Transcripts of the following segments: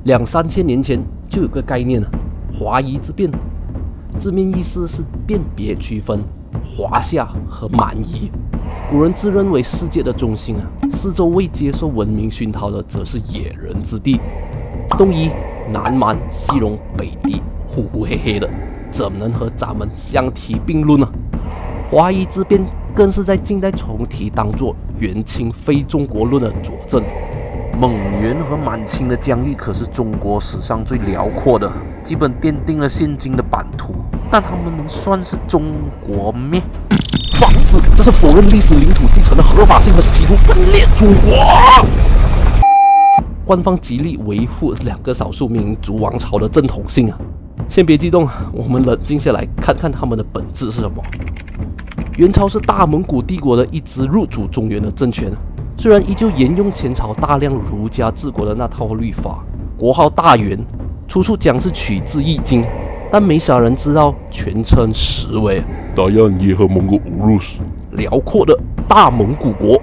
2、3千年前就有个概念了，华夷之辨，字面意思是辨别区分华夏和蛮夷。古人自认为世界的中心四周未接受文明熏陶的则是野人之地，东夷、南蛮、西戎、北狄，呼呼黑黑的，怎能和咱们相提并论呢？华夷之辨更是在近代重提，当作元清非中国论的佐证。蒙元和满清的疆域可是中国史上最辽阔的，基本奠定了现今的版图。但他们能算是中国咩？放肆！这是否认历史领土继承的合法性和企图分裂祖国。官方极力维护2个少数民族王朝的正统性先别激动，我们冷静下来看看他们的本质是什么。元朝是大蒙古帝国的一支入主中原的政权，虽然依旧沿用前朝大量儒家治国的那套律法，国号大元，出处讲是取自《易经》，但没少人知道全称实为大燕耶和蒙古乌鲁斯，辽阔的大蒙古国。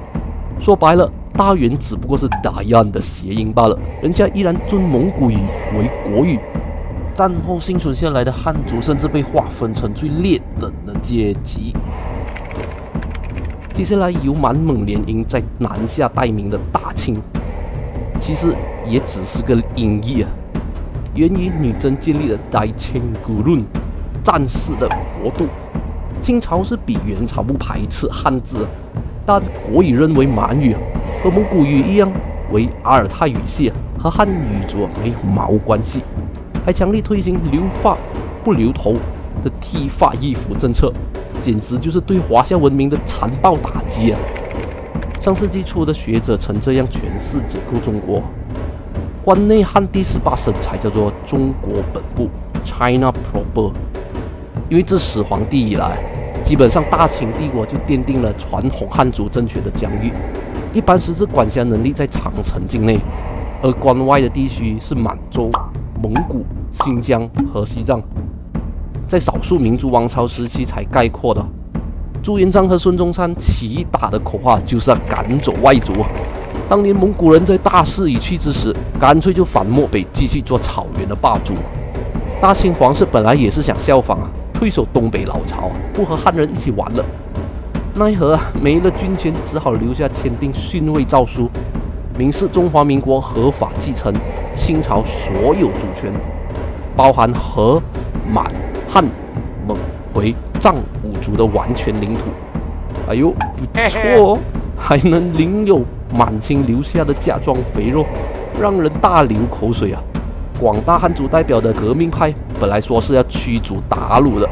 说白了，大元只不过是大燕的谐音罢了，人家依然尊蒙古语为国语。战后幸存下来的汉族甚至被划分成最劣等的阶级。接下来由满蒙联姻在南下待明的大清，其实也只是个音译源于女真建立的大清古论战士的国度。清朝是比元朝不排斥汉字，但国语认为满语和蒙古语一样为阿尔泰语系，和汉语族没有毛关系，还强力推行留发不留头的剃发易服政策，简直就是对华夏文明的残暴打击上世纪初的学者曾这样诠释解构中国：关内汉第18省才叫做中国本部 （China Proper）， 因为自始皇帝以来，基本上大清帝国就奠定了传统汉族政权的疆域，一般实质管辖能力在长城境内，而关外的地区是满洲、蒙古、新疆和西藏。在少数民族王朝时期才概括的。朱元璋和孙中山起义打的口号就是要赶走外族。当年蒙古人在大势已去之时，干脆就反漠北，继续做草原的霸主。大清皇室本来也是想效仿退守东北老巢，不和汉人一起玩了。奈何没了军权，只好留下签订逊位诏书，明示中华民国合法继承清朝所有主权，包含和、满、汉、蒙、回、藏5族的完全领土。哎呦，不错还能领有满清留下的嫁妆肥肉，让人大流口水广大汉族代表的革命派本来说是要驱逐鞑虏的，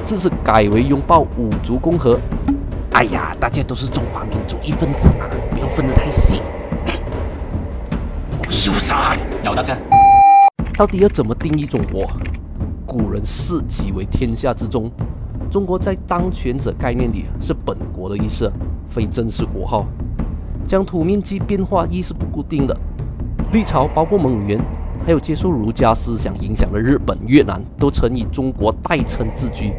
这次改为拥抱5族共和。哎呀，大家都是中华民族一分子嘛，不用分得太细。有啥？要大家到底要怎么定义中国？古人视己为天下之中，中国在当权者概念里是本国的意思，非正式国号。疆土面积变化亦是不固定的。历朝包括蒙元，还有接受儒家思想影响的日本、越南，都曾以中国代称自居。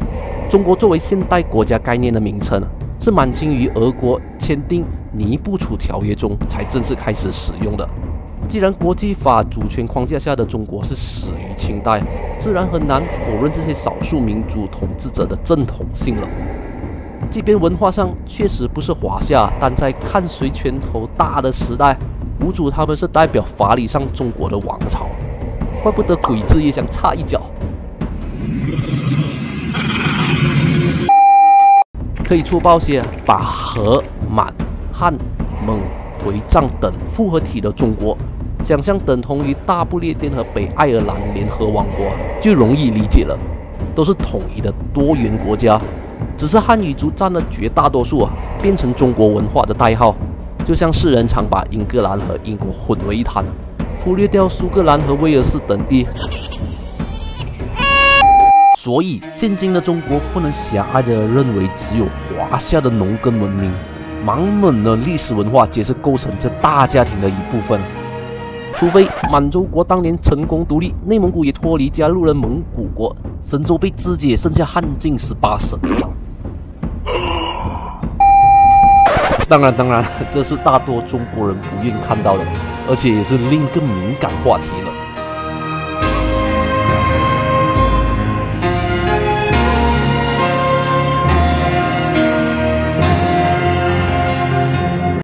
中国作为现代国家概念的名称，是满清与俄国签订《尼布楚条约》中才正式开始使用的。既然国际法主权框架下的中国是始于清代，自然很难否认这些少数民族统治者的正统性了。即便文化上确实不是华夏，但在看谁拳头大的时代，吴主他们是代表法理上中国的王朝，怪不得鬼子也想插一脚。可以粗暴些，把和、满、汉、蒙、回、藏等复合体的中国想象等同于大不列颠和北爱尔兰联合王国，就容易理解了。都是统一的多元国家，只是汉语族占了绝大多数变成中国文化的代号。就像世人常把英格兰和英国混为一谈，忽略掉苏格兰和威尔士等地。所以，现今的中国不能狭隘地认为只有华夏的农耕文明，满蒙的历史文化皆是构成这大家庭的一部分。除非满洲国当年成功独立，内蒙古也脱离加入了蒙古国，神州被肢解，剩下汉晋18省。当然，这是大多中国人不愿看到的，而且也是另一个敏感话题了。